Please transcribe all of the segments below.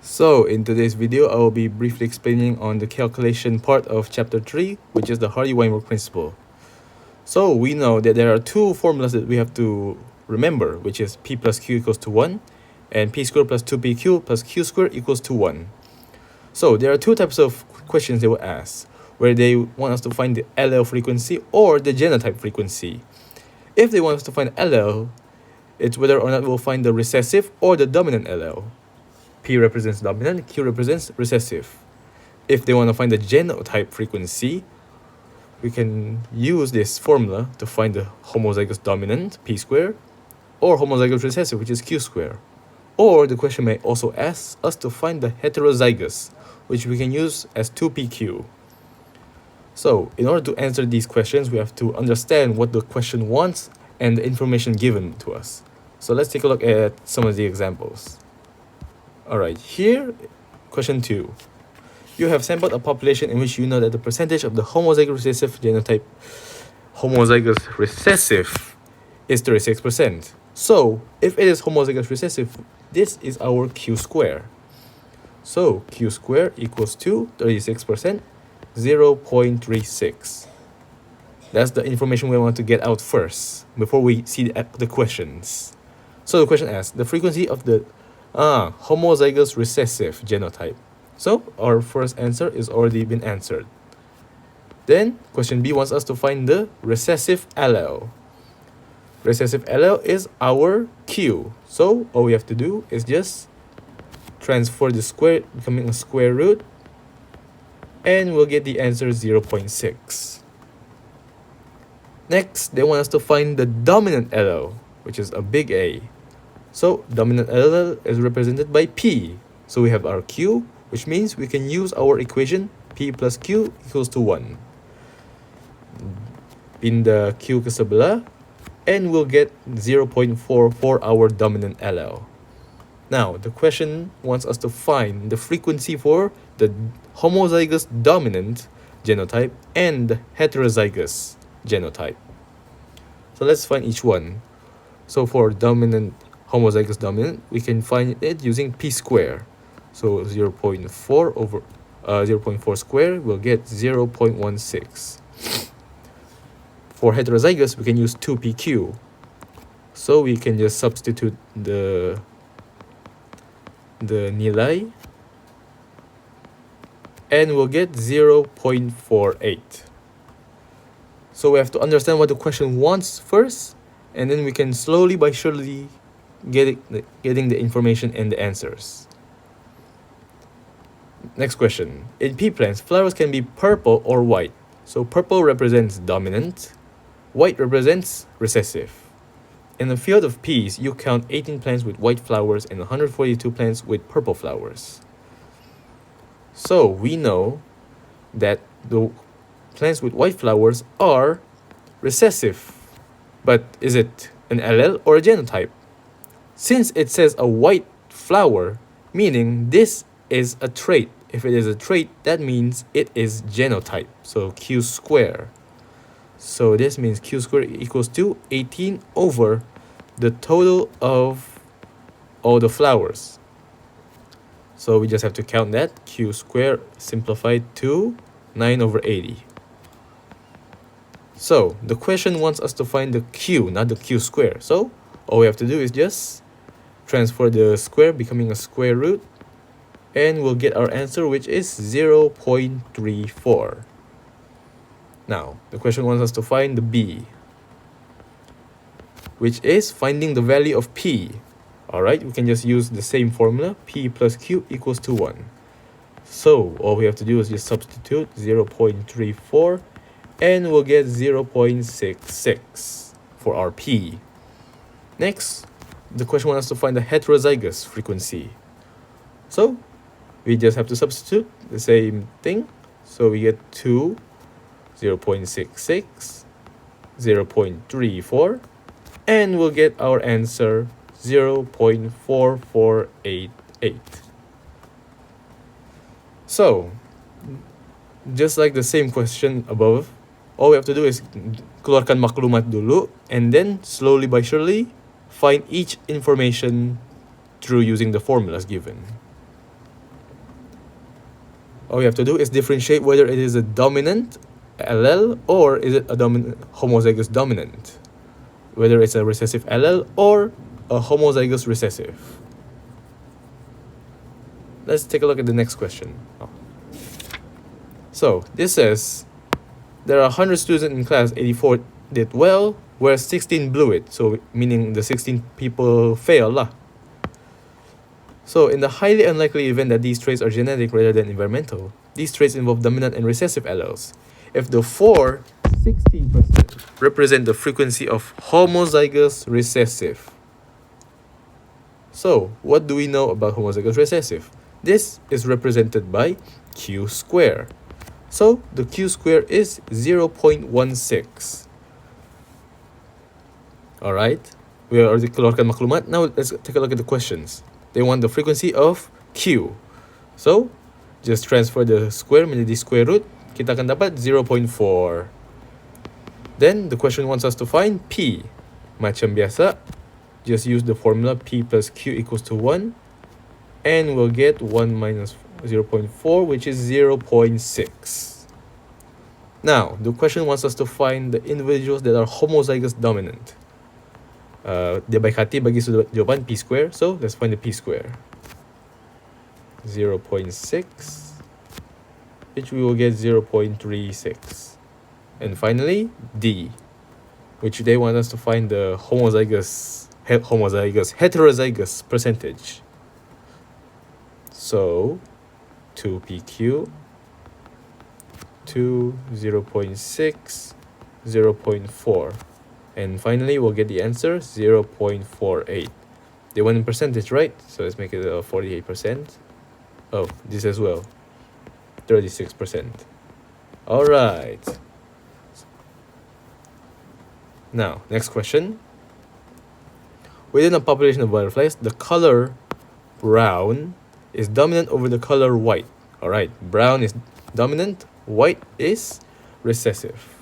So in today's video, I will be briefly explaining on the calculation part of chapter 3, which is the Hardy-Weinberg principle. So we know that there are two formulas that we have to remember, which is P plus Q equals to 1 and P squared plus 2PQ plus Q squared equals to 1. So there are two types of questions they will ask, where they want us to find the LL frequency or the genotype frequency. If they want us to find LL, it's whether or not we'll find the recessive or the dominant LL. P represents dominant, Q represents recessive. If they want to find the genotype frequency, we can use this formula to find the homozygous dominant, P squared, or homozygous recessive, which is Q squared. Or the question may also ask us to find the heterozygous, which we can use as 2PQ. So, in order to answer these questions, we have to understand what the question wants and the information given to us. So let's take a look at some of the examples. Alright, here, question 2. You have sampled a population in which you know that the percentage of the homozygous recessive genotype homozygous recessive is 36%. So, if it is homozygous recessive, this is our Q square. So, Q square equals to 36%, 0.36. That's the information we want to get out first, before we see the questions. So the question asks, the frequency of the homozygous recessive genotype. So our first answer is already been answered. Then question B wants us to find the recessive allele. Recessive allele is our Q. So all we have to do is just transfer the square, becoming a square root, and we'll get the answer 0.6. Next, they want us to find the dominant allele, which is a big A. So dominant allele is represented by P. So we have our Q, which means we can use our equation P plus Q equals to 1. Pindah Q ke sebelah, and we'll get 0.4 for our dominant allele. Now, the question wants us to find the frequency for the homozygous dominant genotype and the heterozygous genotype. So let's find each one. So for dominant, homozygous dominant, we can find it using P square. So 0.4 over 0.4 square, we'll get 0.16. For heterozygous, we can use 2PQ. So we can just substitute the nilai, and we'll get 0.48. So we have to understand what the question wants first, and then we can slowly by surely getting the information and the answers. Next question. In pea plants, flowers can be purple or white. So purple represents dominant, white represents recessive. In the field of peas, you count 18 plants with white flowers and 142 plants with purple flowers. So we know that the plants with white flowers are recessive. But is it an allele or a genotype? Since it says a white flower, meaning this is a trait. If it is a trait, that means it is genotype. So Q square. So this means Q square equals to 18 over the total of all the flowers. So we just have to count that. Q square simplified to 9 over 80. So the question wants us to find the Q, not the Q square. So all we have to do is just transfer the square, becoming a square root, and we'll get our answer, which is 0.34. Now, the question wants us to find the B, which is finding the value of P. Alright, we can just use the same formula, P plus Q equals to 1. So all we have to do is just substitute 0.34, and we'll get 0.66 for our P. Next, the question wants us to find the heterozygous frequency. So we just have to substitute the same thing. So we get 2, 0.66, 0.34, and we'll get our answer 0.4488. So, just like the same question above, all we have to do is keluarkan maklumat dulu, and then slowly by surely find each information through using the formulas given. All we have to do is differentiate whether it is a dominant allele or is it a homozygous dominant, whether it's a recessive allele or a homozygous recessive. Let's take a look at the next question. So this says there are 100 students in class, 84 did well, whereas 16 blew it. So meaning the 16 people failed lah. So in the highly unlikely event that these traits are genetic rather than environmental, these traits involve dominant and recessive alleles. If the 16% represent the frequency of homozygous recessive. So what do we know about homozygous recessive? This is represented by Q square. So the Q square is 0.16. Alright, we already keluarkan maklumat. Now let's take a look at the questions. They want the frequency of Q. So just transfer the square menjadi square root. Kita akan dapat 0.4. Then the question wants us to find P. Macam biasa, just use the formula P plus Q equals to 1. And we'll get 1 minus 0.4, which is 0.6. Now, the question wants us to find the individuals that are homozygous dominant. Dia baik hati bagi jawapan P square, so let's find the P square. 0.6, which we will get 0.36. And finally, D, which they want us to find the heterozygous percentage. So 2PQ, 0.6, 0.4. And finally, we'll get the answer 0.48. They want in percentage, right? So let's make it 48%. Oh, this as well. 36%. All right. Now, next question. Within a population of butterflies, the color brown is dominant over the color white. All right, brown is dominant, white is recessive.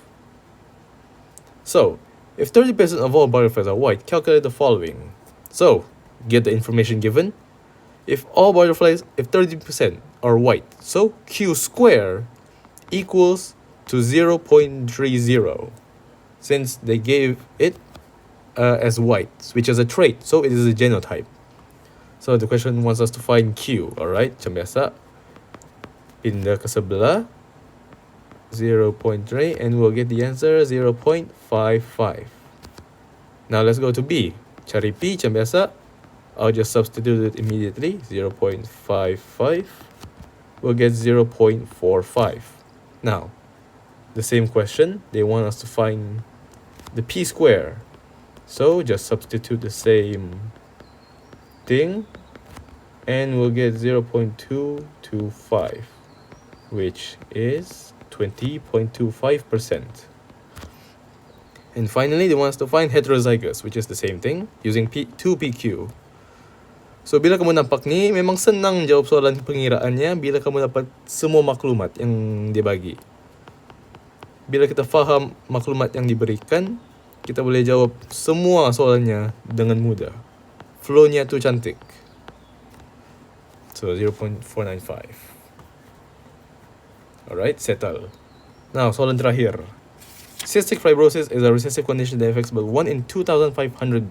So, if 30% of all butterflies are white, calculate the following. So, get the information given. If 30% are white, so Q square equals to 0.30. Since they gave it as white, which is a trait, so it is a genotype. So the question wants us to find Q, alright? Macam biasa, pindah ke sebelah, 0.3, and we'll get the answer 0.55. Now let's go to B. Cari P, macam biasa, I'll just substitute it immediately, 0.55. We'll get 0.45. Now, the same question, they want us to find the P square. So just substitute the same thing and we'll get 0.225, which is 20.25%. And finally, they want us to find heterozygous, which is the same thing, using 2PQ. So bila kamu nampak ni, memang senang jawab soalan pengiraannya bila kamu dapat semua maklumat yang dia bagi. Bila kita faham maklumat yang diberikan, kita boleh jawab semua soalannya dengan mudah. Flow-nya tu cantik. So 0.495. Alright, settle. Now, soalan terakhir. Cystic fibrosis is a recessive condition that affects about 1 in 2,500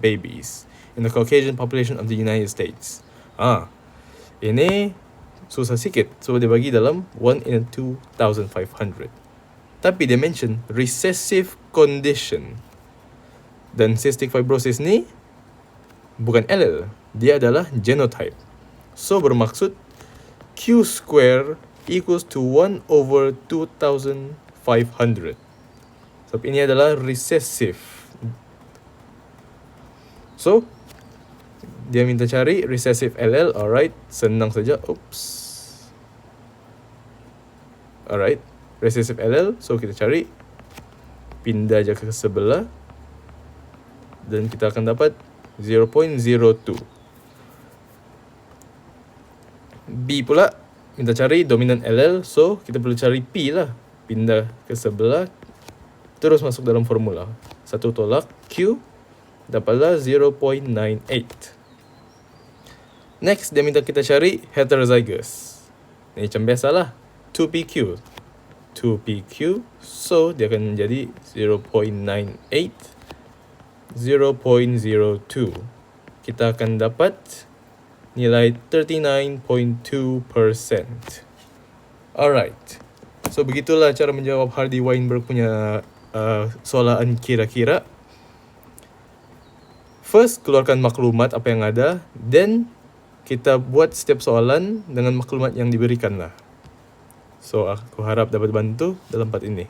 babies in the Caucasian population of the United States. Ini susah sikit. So, dia bagi dalam 1 in 2,500. Tapi dia mention recessive condition. Dan cystic fibrosis ni bukan allele, dia adalah genotype. So bermaksud Q square equals to 1 over 2,500. So ini adalah recessive. So dia minta cari recessive allele. Alright, senang saja. Oops. Alright, recessive allele. So kita cari, pindah aja ke sebelah, dan kita akan dapat 0.02. B pula minta cari dominant allele, so kita perlu cari P lah. Pindah ke sebelah, terus masuk dalam formula. Satu tolak Q, dapatlah 0.98. Next, dia minta kita cari heterozygous. Ini macam biasalah. 2PQ. 2PQ, so dia akan menjadi 0.98, 0.02. Kita akan dapat nilai 39.2%. Alright, so begitulah cara menjawab Hardy Weinberg punya soalan kira-kira. First, keluarkan maklumat apa yang ada, then kita buat setiap soalan dengan maklumat yang diberikan lah. So aku harap dapat bantu dalam part ini.